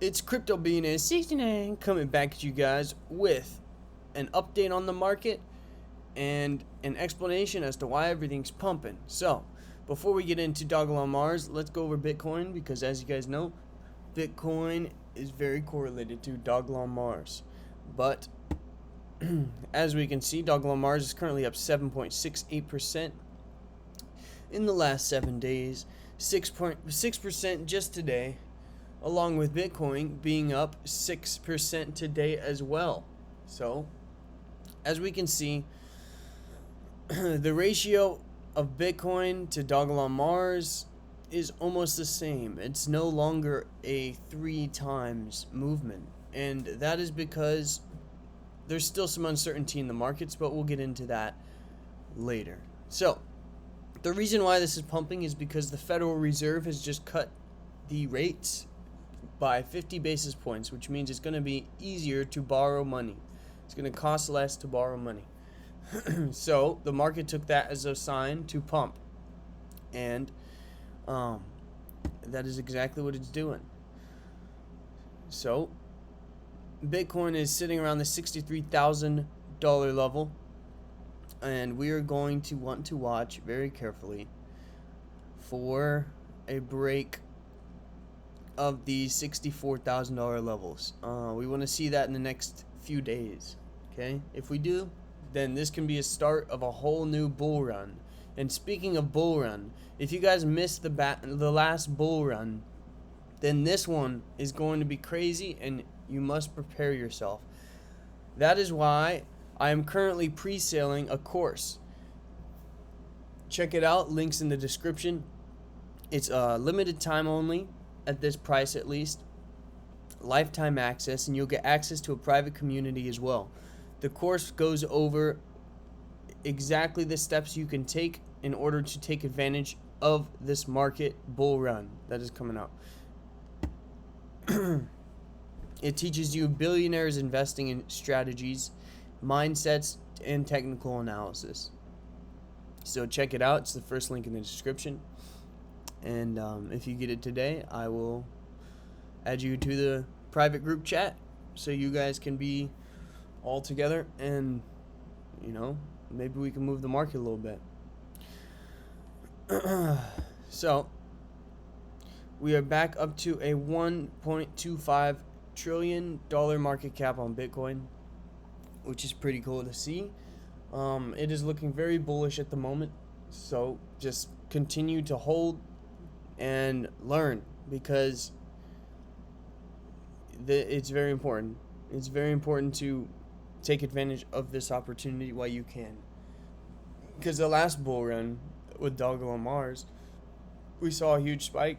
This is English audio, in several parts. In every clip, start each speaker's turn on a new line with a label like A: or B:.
A: It's Crypto Bean 69 coming back at you guys with an update on the market and an explanation as to why everything's pumping. So, before we get into Dogelon Mars, let's go over Bitcoin because, as you guys know, Bitcoin is very correlated to Dogelon Mars. But as we can see, Dogelon Mars is currently up 7.68% in the last 7 days, 6.6% just today, along with Bitcoin being up 6% today as well. So, as we can see, the ratio of Bitcoin to Dogelon Mars is almost the same. It's no longer a 3 times movement, and that is because there's still some uncertainty in the markets, but we'll get into that later. So, the reason why this is pumping is because the Federal Reserve has just cut the rates by 50 basis points, which means it's going to be easier to borrow money. It's going to cost less to borrow money. So the market took that as a sign to pump, and that is exactly what it's doing. So Bitcoin is sitting around the $63,000 level, and we are going to want to watch very carefully for a break of the $64,000 levels. We want to see that in the next few days. Okay, if we do, then this can be a start of a whole new bull run. And speaking of bull run, if you guys missed the last bull run, then this one is going to be crazy, and you must prepare yourself. That is why I am currently pre-selling a course. Check it out, links in the description. It's limited time only, at this price at least, lifetime access, and you'll get access to a private community as well. The course goes over exactly the steps you can take in order to take advantage of this market bull run that is coming up. It teaches you billionaires investing in strategies, mindsets, and technical analysis. So check it out. It's the first link in the description. And if you get it today, I will add you to the private group chat so you guys can be all together, and maybe we can move the market a little bit. So we are back up to a $1.25 trillion market cap on Bitcoin, which is pretty cool to see. It is looking very bullish at the moment, so just continue to hold and learn, because it's very important. It's very important to take advantage of this opportunity while you can, because the last bull run with Dogelon Mars, we saw a huge spike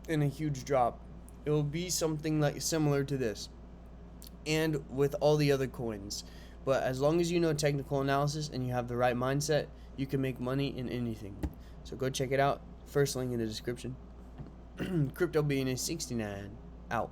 A: and a huge drop. It will be something like similar to this, and with all the other coins. But as long as you know technical analysis and you have the right mindset, you can make money in anything. So go check it out. First link in the description. Crypto Bean 69 out.